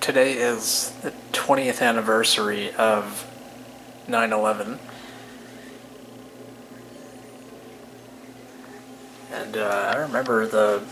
today is the 20th anniversary of 9/11, and I remember the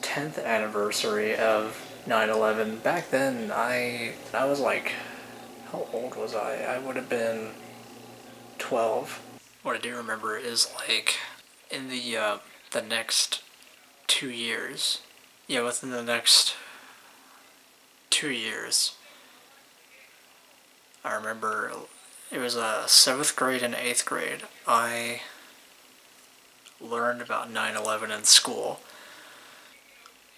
10th anniversary of 9/11. Back then, I was like, how old was I? I would have been 12. What I do remember is like in the next 2 years. Yeah, within the next 2 years, I remember it was 7th grade and 8th grade. I learned about 9/11 in school.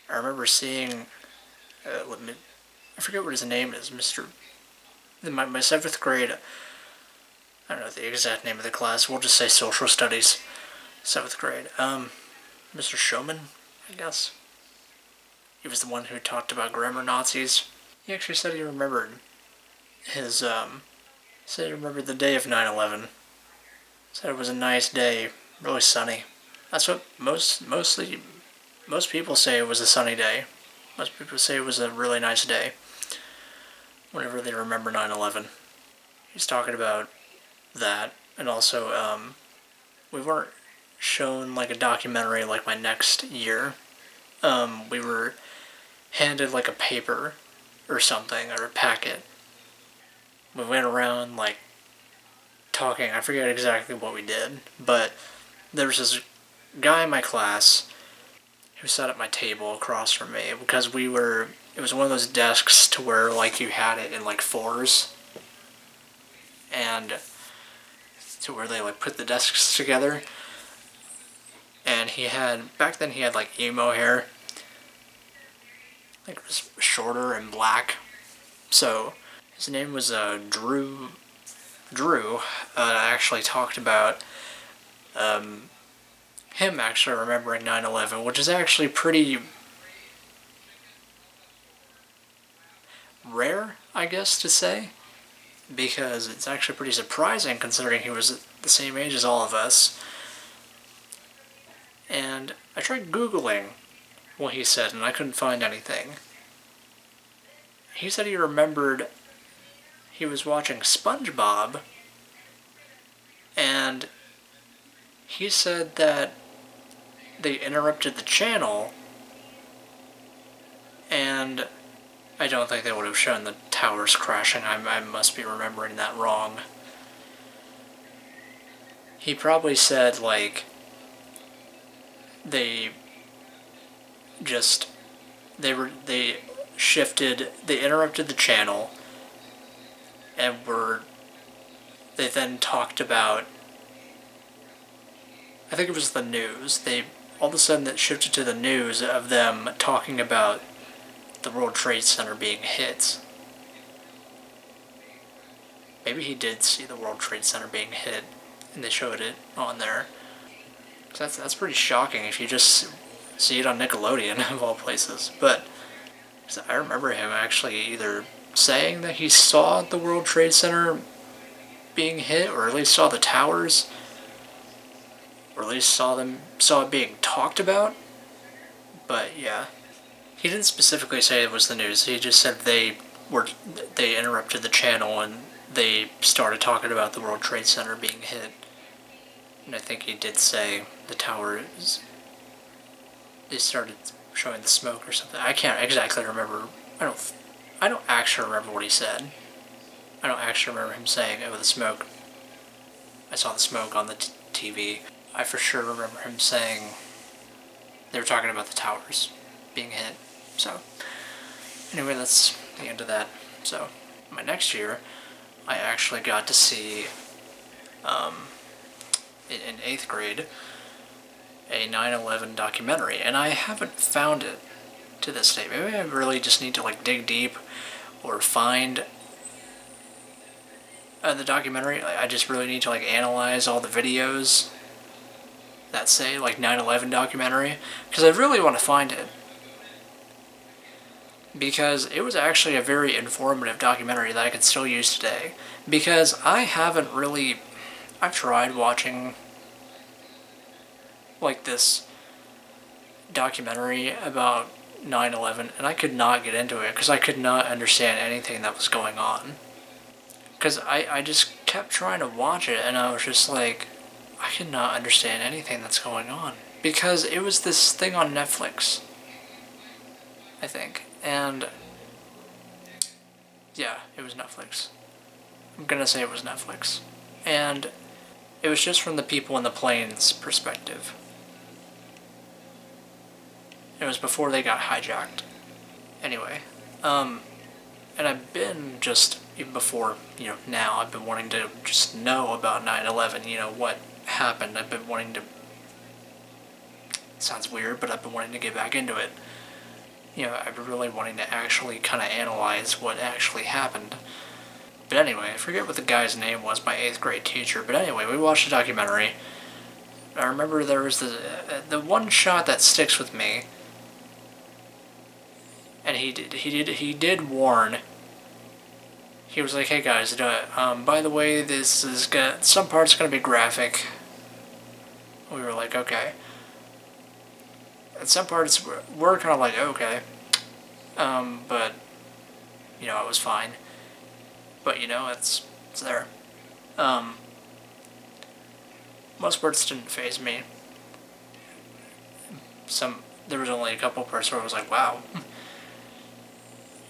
I remember seeing, I forget what his name is, my 7th grade, I don't know the exact name of the class, we'll just say social studies, 7th grade. Mr. Showman, I guess. He was the one who talked about grammar Nazis. He actually said he remembered said he remembered the day of 9/11. Said it was a nice day, really sunny. That's what most people say it was a sunny day. Most people say it was a really nice day whenever they remember 9/11. He's talking about that, and also we weren't shown like a documentary like my next year. We were handed like a paper or something, or a packet. We went around like talking. I forget exactly what we did, but there was this guy in my class who sat at my table across from me because it was one of those desks to where like you had it in like fours, and to where they like put the desks together. And back then he had like emo hair, like it was shorter and black. So his name was Drew. I actually talked about him actually remembering 9/11, which is actually pretty rare, I guess, to say, because it's actually pretty surprising considering he was the same age as all of us. And I tried Googling what he said, and I couldn't find anything. He said he remembered he was watching SpongeBob, and he said that they interrupted the channel, and I don't think they would have shown the towers crashing. I must be remembering that wrong. He probably said, like, they interrupted the channel, and they then talked about, I think it was the news. All of a sudden it shifted to the news of them talking about the World Trade Center being hit. Maybe he did see the World Trade Center being hit, and they showed it on there. That's pretty shocking if you just see it on Nickelodeon, of all places. But I remember him actually either saying that he saw the World Trade Center being hit, or at least saw the towers, or at least saw it being talked about. But yeah, he didn't specifically say it was the news. He just said they interrupted the channel and they started talking about the World Trade Center being hit. And I think he did say the towers, they started showing the smoke or something. I can't exactly remember. I don't actually remember what he said. I don't actually remember him saying, oh, the smoke. I saw the smoke on the TV. I for sure remember him saying they were talking about the towers being hit. So, anyway, that's the end of that. So, my next year, I actually got to see, in 8th grade, a 9/11 documentary, and I haven't found it to this day. Maybe I really just need to like dig deep or find the documentary. I just really need to like analyze all the videos that say like 9/11 documentary, because I really want to find it, because it was actually a very informative documentary that I could still use today. Because I've tried watching like this documentary about 9/11, and I could not get into it because I could not understand anything that was going on. Because I just kept trying to watch it, and I was just like, I could not understand anything that's going on. Because it was this thing on Netflix, I think. And yeah, it was Netflix. I'm gonna say it was Netflix. And it was just from the people in the plane's perspective. It was before they got hijacked. Anyway, and I've been just, even before, now, I've been wanting to just know about 9/11, what happened. I've been wanting to, it sounds weird, but I've been wanting to get back into it. I've been really wanting to actually kind of analyze what actually happened. But anyway, I forget what the guy's name was, my 8th grade teacher, but anyway, we watched a documentary. I remember there was the one shot that sticks with me, and he did warn. He was like, "Hey guys, by the way, this is some parts gonna be graphic." We were like, "Okay." And some parts were kind of like, "Okay," but it was fine. But it's there. Most parts didn't faze me. There was only a couple parts where I was like, "Wow."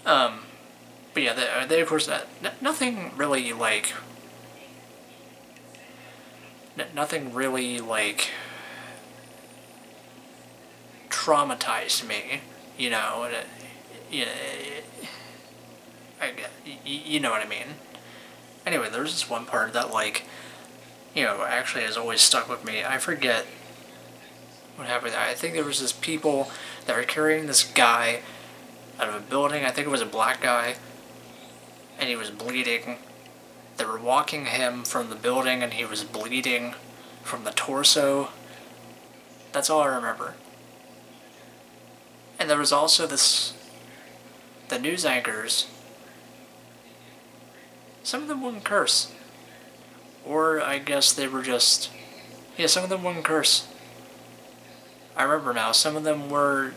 But yeah, they of course, nothing really like, traumatized me, and you know what I mean. Anyway, there's this one part that actually has always stuck with me. I forget what happened. I think there was this people that were carrying this guy out of a building. I think it was a black guy, and he was bleeding. They were walking him from the building, and he was bleeding from the torso. That's all I remember. And there was also the news anchors. Some of them wouldn't curse. Or I guess they were just, some of them wouldn't curse. I remember now, some of them were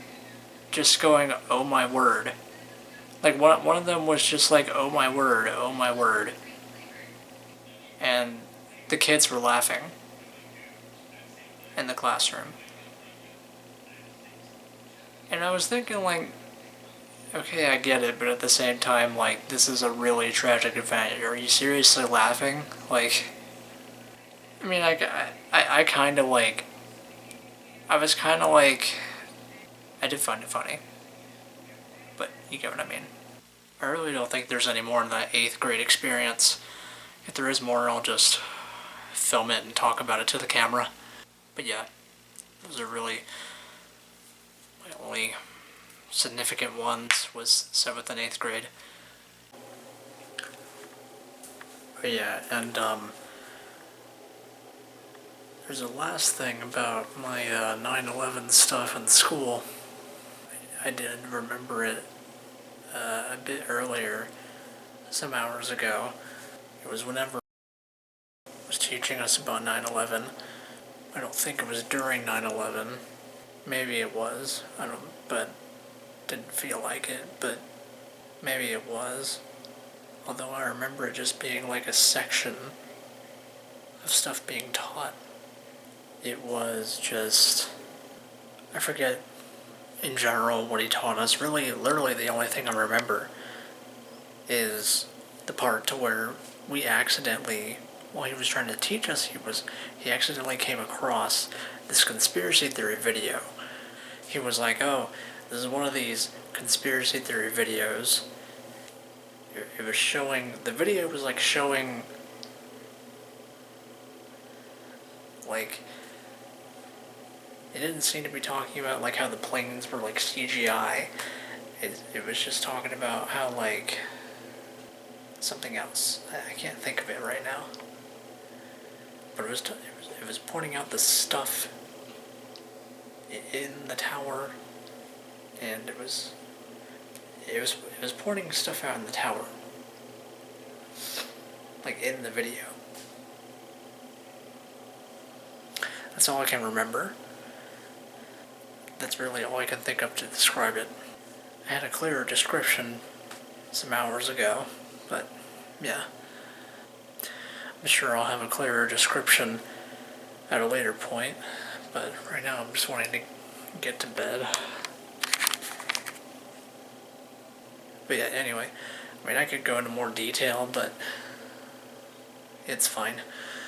just going, "Oh my word." Like one of them was just like, "Oh my word, oh my word." And the kids were laughing in the classroom. And I was thinking okay, I get it, but at the same time, this is a really tragic event. Are you seriously laughing? I mean, I kind of I was kind of I did find it funny. But you get what I mean. I really don't think there's any more in that 8th grade experience. If there is more, I'll just film it and talk about it to the camera. But yeah, those are really my only significant ones was 7th and 8th grade. But yeah, and there's a last thing about my 9/11 stuff in school. I did remember it a bit earlier, some hours ago. It was whenever I was teaching us about 9/11. I don't think it was during 9/11. Maybe it was. But didn't feel like it, but maybe it was. Although I remember it just being a section of stuff being taught. It was just, I forget in general what he taught us. Really, literally the only thing I remember is the part to where we accidentally, while he was trying to teach us, he accidentally came across this conspiracy theory video. He was like, "Oh, this is one of these conspiracy theory videos." It was showing, the video was showing it didn't seem to be talking about how the planes were CGI. It was just talking about how something else. I can't think of it right now. But it was pointing out the stuff in the tower, and it was pointing stuff out in the tower, in the video. That's all I can remember. That's really all I can think of to describe it. I had a clearer description some hours ago, but yeah. I'm sure I'll have a clearer description at a later point, but right now I'm just wanting to get to bed. But yeah, anyway, I mean, I could go into more detail, but it's fine.